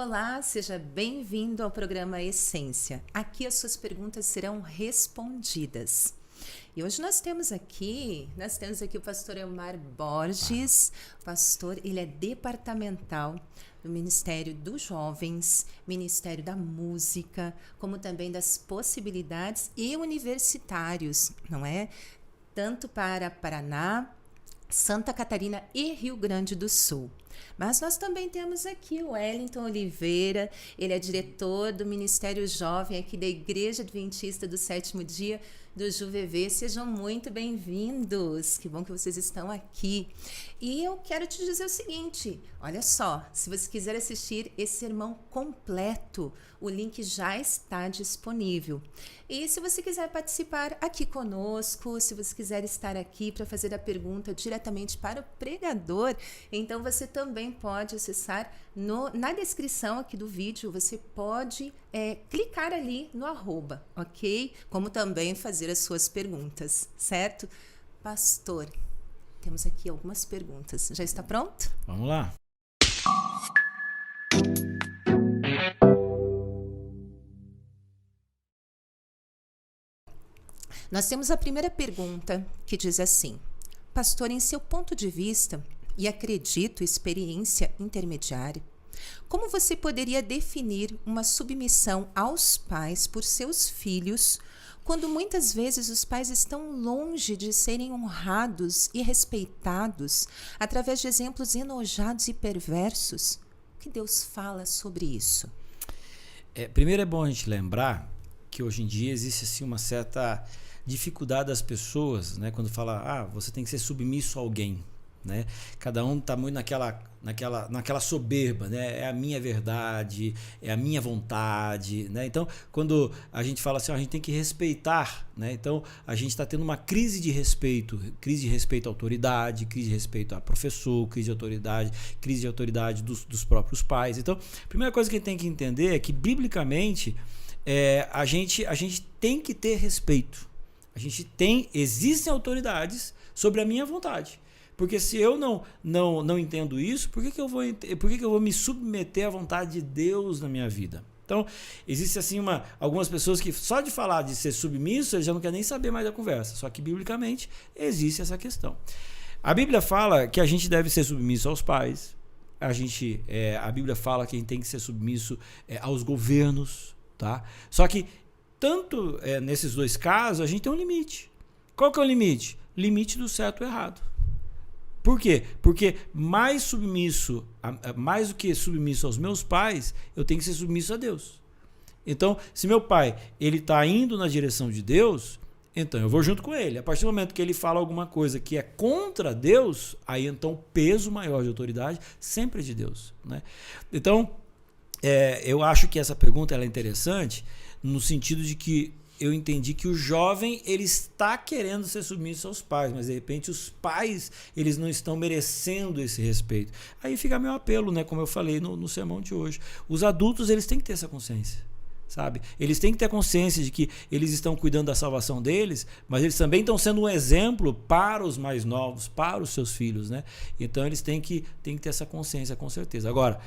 Olá, seja bem-vindo ao programa Essência. Aqui as suas perguntas serão respondidas. E hoje nós temos aqui o pastor Elmar Borges. O pastor, ele é departamental do Ministério dos Jovens, Ministério da Música, como também das possibilidades e universitários, não é? Tanto para Paraná, Santa Catarina e Rio Grande do Sul. Mas nós também temos aqui o Wellington Oliveira, ele é diretor do Ministério Jovem aqui da Igreja Adventista do Sétimo Dia do JuVV. Sejam muito bem-vindos, que bom que vocês estão aqui. E eu quero te dizer o seguinte, olha só, se você quiser assistir esse sermão completo, o link já está disponível. E se você quiser participar aqui conosco, se você quiser estar aqui para fazer a pergunta diretamente para o pregador, então você também pode acessar na descrição aqui do vídeo, você pode clicar ali no @, ok? Como também fazer as suas perguntas, certo? Pastor, temos aqui algumas perguntas. Já está pronto? Vamos lá. Nós temos a primeira pergunta que diz assim: pastor, em seu ponto de vista, e acredito experiência intermediária, como você poderia definir uma submissão aos pais por seus filhos, quando muitas vezes os pais estão longe de serem honrados e respeitados através de exemplos enojados e perversos? O que Deus fala sobre isso? Primeiro é bom a gente lembrar que hoje em dia existe assim, uma certa dificuldade das pessoas, né, quando fala, você tem que ser submisso a alguém, né? Cada um está muito naquela soberba, né? É a minha verdade, é a minha vontade, né? Então, quando a gente fala assim, a gente tem que respeitar, né? Então, a gente está tendo uma crise de respeito à autoridade, crise de respeito a professor, crise de autoridade dos próprios pais. Então, a primeira coisa que a gente tem que entender é que, biblicamente, a gente tem que ter respeito. Existem autoridades sobre a minha vontade. Porque se eu não entendo isso, por que eu vou me submeter à vontade de Deus na minha vida? Então, existe assim algumas pessoas que só de falar de ser submisso, eles já não querem nem saber mais da conversa. Só que, biblicamente, existe essa questão. A Bíblia fala que a gente deve ser submisso aos pais. A Bíblia fala que a gente tem que ser submisso aos governos. Tá? Só que, tanto nesses dois casos, a gente tem um limite. Qual que é o limite? Limite do certo e errado. Por quê? Porque mais do que submisso aos meus pais, eu tenho que ser submisso a Deus. Então, se meu pai está indo na direção de Deus, então eu vou junto com ele. A partir do momento que ele fala alguma coisa que é contra Deus, aí então o peso maior de autoridade sempre é de Deus, né? Então, eu acho que essa pergunta ela é interessante no sentido de que eu entendi que o jovem ele está querendo ser submisso aos pais, mas de repente os pais eles não estão merecendo esse respeito. Aí fica meu apelo, né, como eu falei no sermão de hoje. Os adultos eles têm que ter essa consciência, sabe? Eles têm que ter consciência de que eles estão cuidando da salvação deles, mas eles também estão sendo um exemplo para os mais novos, para os seus filhos, né? Então eles têm que ter essa consciência, com certeza. Agora,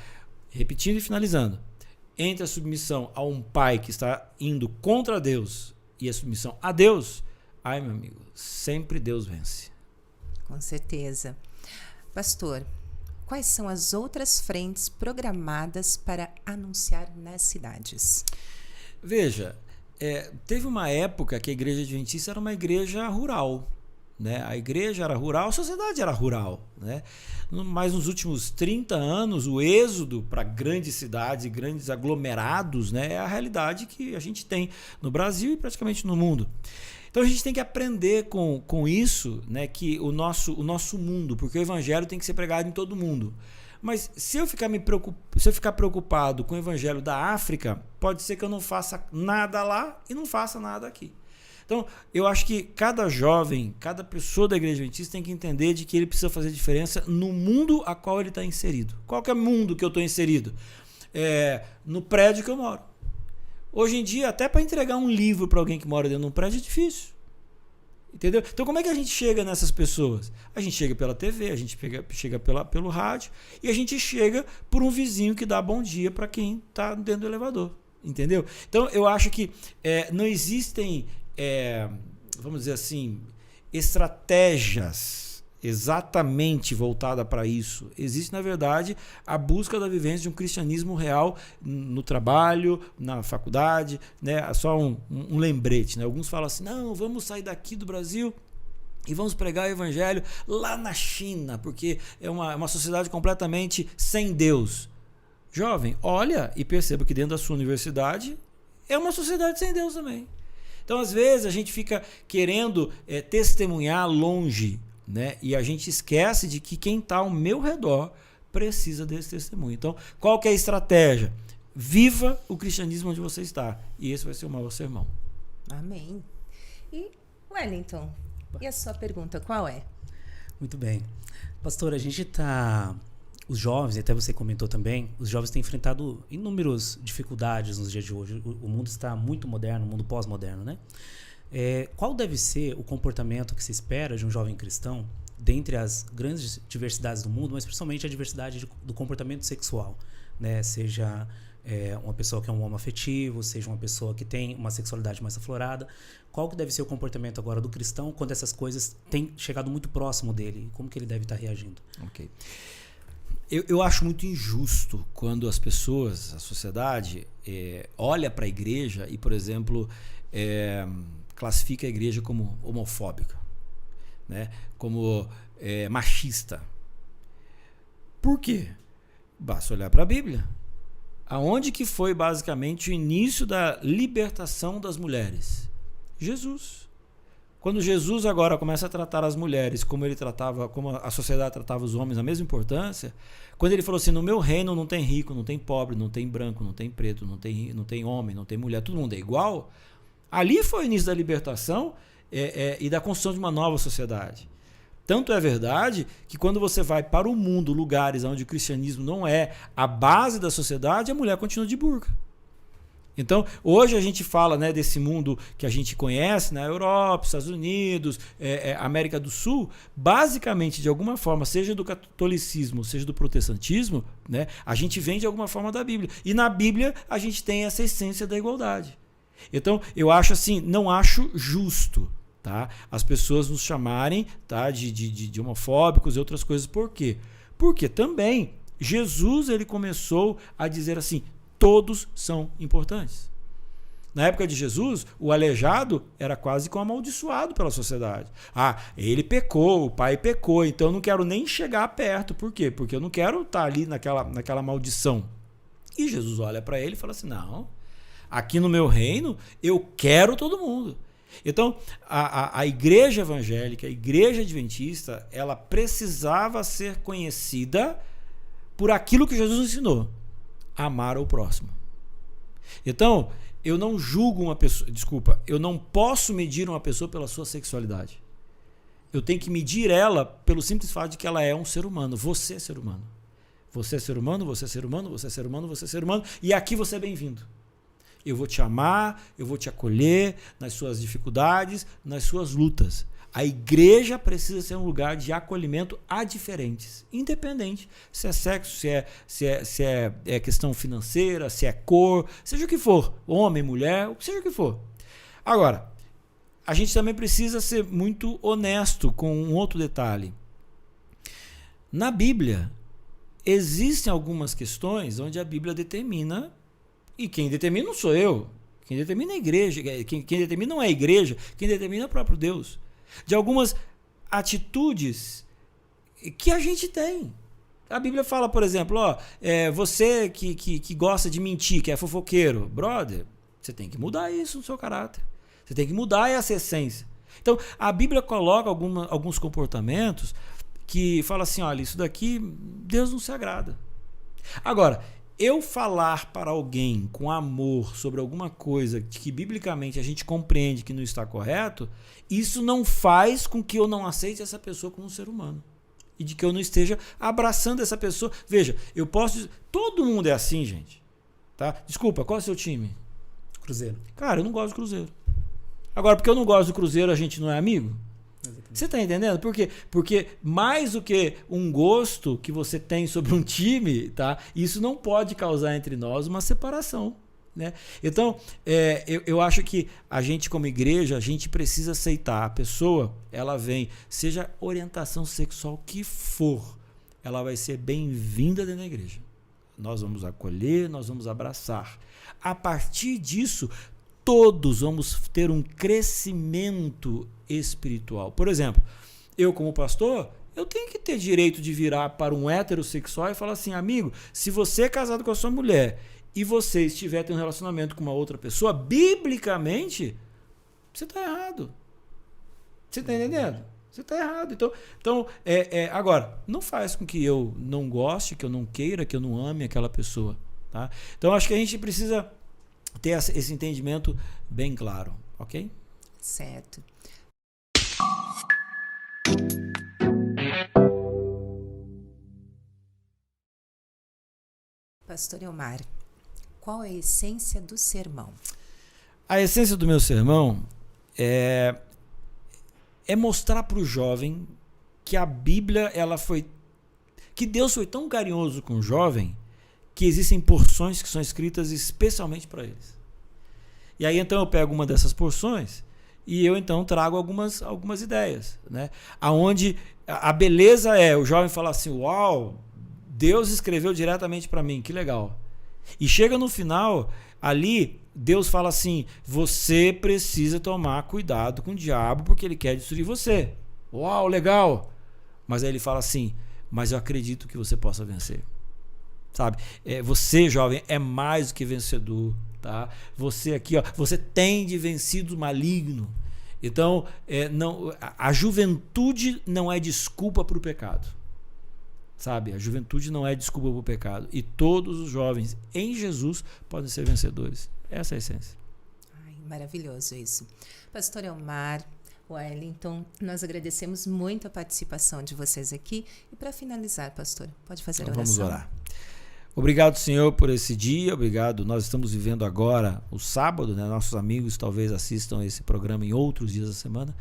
repetindo e finalizando, entre a submissão a um pai que está indo contra Deus e a submissão a Deus, meu amigo, sempre Deus vence. Com certeza. Pastor, quais são as outras frentes programadas para anunciar nas cidades? Veja, teve uma época que a Igreja Adventista era uma igreja rural. Né? A igreja era rural, a sociedade era rural, né? Mas nos últimos 30 anos o êxodo para grandes cidades e grandes aglomerados, né, é a realidade que a gente tem no Brasil e praticamente no mundo. Então a gente tem que aprender com isso, né, que o nosso mundo, porque o evangelho tem que ser pregado em todo mundo. Mas se eu ficar preocupado com o evangelho da África, pode ser que eu não faça nada lá e não faça nada aqui. Então, eu acho que cada jovem, cada pessoa da Igreja Adventista tem que entender de que ele precisa fazer diferença no mundo a qual ele está inserido. Qual que é o mundo que eu estou inserido? No prédio que eu moro. Hoje em dia, até para entregar um livro para alguém que mora dentro de um prédio é difícil. Entendeu? Então como é que a gente chega nessas pessoas? A gente chega pela TV, a gente chega pelo rádio e a gente chega por um vizinho que dá bom dia para quem está dentro do elevador. Entendeu? Então eu acho que não existem, vamos dizer assim, estratégias exatamente voltada para isso. Existe, na verdade, a busca da vivência de um cristianismo real no trabalho, na faculdade, né? Só um lembrete, né? Alguns falam assim, não, vamos sair daqui do Brasil e vamos pregar o evangelho lá na China, porque é uma sociedade completamente sem Deus. Jovem, olha e perceba que dentro da sua universidade é uma sociedade sem Deus também. Então, às vezes, a gente fica querendo testemunhar longe, né? E a gente esquece de que quem está ao meu redor precisa desse testemunho. Então, qual que é a estratégia? Viva o cristianismo onde você está. E esse vai ser o maior sermão. Amém. E, Wellington, e a sua pergunta, qual é? Muito bem. Pastor, a gente está... Os jovens, até você comentou também, os jovens têm enfrentado inúmeras dificuldades nos dias de hoje. O mundo está muito moderno, o mundo pós-moderno, né? Qual deve ser o comportamento que se espera de um jovem cristão dentre as grandes diversidades do mundo, mas principalmente a diversidade do comportamento sexual, né? Seja uma pessoa que é um homoafetivo, seja uma pessoa que tem uma sexualidade mais aflorada. Qual que deve ser o comportamento agora do cristão quando essas coisas têm chegado muito próximo dele? Como que ele deve estar reagindo? Ok. Eu acho muito injusto quando as pessoas, a sociedade, olha para a igreja e, por exemplo, classifica a igreja como homofóbica, né? Como machista. Por quê? Basta olhar para a Bíblia. Aonde que foi basicamente o início da libertação das mulheres? Jesus. Quando Jesus agora começa a tratar as mulheres como a sociedade tratava os homens, a mesma importância, quando ele falou assim, no meu reino não tem rico, não tem pobre, não tem branco, não tem preto, não tem homem, não tem mulher, todo mundo é igual, ali foi o início da libertação e da construção de uma nova sociedade. Tanto é verdade que quando você vai para o mundo, lugares onde o cristianismo não é a base da sociedade, a mulher continua de burca. Então, hoje a gente fala, né, desse mundo que a gente conhece, na Europa, Estados Unidos, América do Sul, basicamente, de alguma forma, seja do catolicismo, seja do protestantismo, né, a gente vem de alguma forma da Bíblia. E na Bíblia a gente tem essa essência da igualdade. Então, eu acho assim, não acho justo, tá, as pessoas nos chamarem, tá, de homofóbicos e outras coisas. Por quê? Porque também Jesus ele começou a dizer assim, todos são importantes. Na época de Jesus, o aleijado era quase que amaldiçoado pela sociedade. Ah, ele pecou, o pai pecou, então eu não quero nem chegar perto. Por quê? Porque eu não quero estar ali naquela maldição. E Jesus olha para ele e fala assim, não, aqui no meu reino eu quero todo mundo. Então, a igreja evangélica, a igreja adventista, ela precisava ser conhecida por aquilo que Jesus ensinou. Amar ao próximo. Então, eu não julgo uma pessoa, eu não posso medir uma pessoa pela sua sexualidade. Eu tenho que medir ela pelo simples fato de que ela é um ser humano. Você é ser humano. Você é ser humano, você é ser humano, você é ser humano, você é ser humano. E aqui você é bem-vindo. Eu vou te amar, eu vou te acolher nas suas dificuldades, nas suas lutas. A igreja precisa ser um lugar de acolhimento a diferentes, independente se é sexo, se é questão financeira, se é cor, seja o que for, homem, mulher, seja o que for. Agora, a gente também precisa ser muito honesto com um outro detalhe. Na Bíblia, existem algumas questões onde a Bíblia determina, e quem determina não sou eu, quem determina é a igreja, quem determina não é a igreja, quem determina é o próprio Deus. De algumas atitudes que a gente tem. A Bíblia fala, por exemplo, você que gosta de mentir, que é fofoqueiro, brother, você tem que mudar isso no seu caráter. Você tem que mudar essa essência. Então, a Bíblia coloca alguns comportamentos que fala assim, olha, isso daqui Deus não se agrada. Agora, eu falar para alguém com amor sobre alguma coisa que biblicamente a gente compreende que não está correto, isso não faz com que eu não aceite essa pessoa como um ser humano. E de que eu não esteja abraçando essa pessoa. Veja, eu posso dizer, todo mundo é assim, gente. Tá? Desculpa, qual é o seu time? Cruzeiro. Cara, eu não gosto do Cruzeiro. Agora, porque eu não gosto do Cruzeiro, a gente não é amigo? Você está entendendo? Por quê? Porque mais do que um gosto que você tem sobre um time, tá? Isso não pode causar entre nós uma separação. Né? Então, eu acho que a gente como igreja, a gente precisa aceitar a pessoa, ela vem, seja orientação sexual que for, ela vai ser bem-vinda dentro da igreja. Nós vamos acolher, nós vamos abraçar. A partir disso, todos vamos ter um crescimento espiritual. Por exemplo, eu como pastor, eu tenho que ter direito de virar para um heterossexual e falar assim, amigo, se você é casado com a sua mulher e você estiver tendo um relacionamento com uma outra pessoa, biblicamente, você está errado. Você está entendendo? Você está errado. Então agora, não faz com que eu não goste, que eu não queira, que eu não ame aquela pessoa. Tá? Então, acho que a gente precisa ter esse entendimento bem claro. Ok? Certo. Pastor Elmar, qual é a essência do sermão? A essência do meu sermão é mostrar para o jovem que a Bíblia, que Deus foi tão carinhoso com o jovem que existem porções que são escritas especialmente para eles. E aí então eu pego uma dessas porções e eu então trago algumas ideias, né? Aonde a beleza o jovem fala assim, uau, Deus escreveu diretamente para mim, que legal. E chega no final, ali, Deus fala assim, você precisa tomar cuidado com o diabo porque ele quer destruir você. Uau, legal. Mas aí ele fala assim, mas eu acredito que você possa vencer. Sabe? Você, jovem, é mais do que vencedor. Tá? Você aqui, você tem de vencido o maligno. Então, a juventude não é desculpa para o pecado. Sabe? A juventude não é desculpa para o pecado. E todos os jovens em Jesus podem ser vencedores. Essa é a essência. Ai, maravilhoso isso. Pastor Elmar, Wellington, nós agradecemos muito a participação de vocês aqui. E para finalizar, pastor, pode fazer a oração? Vamos orar. Obrigado, Senhor, por esse dia. Obrigado. Nós estamos vivendo agora o sábado, né? Nossos amigos talvez assistam esse programa em outros dias da semana.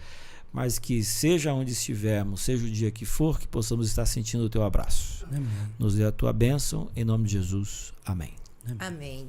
Mas que seja onde estivermos, seja o dia que for, que possamos estar sentindo o teu abraço. Amém. Nos dê a tua bênção, em nome de Jesus. Amém. Amém.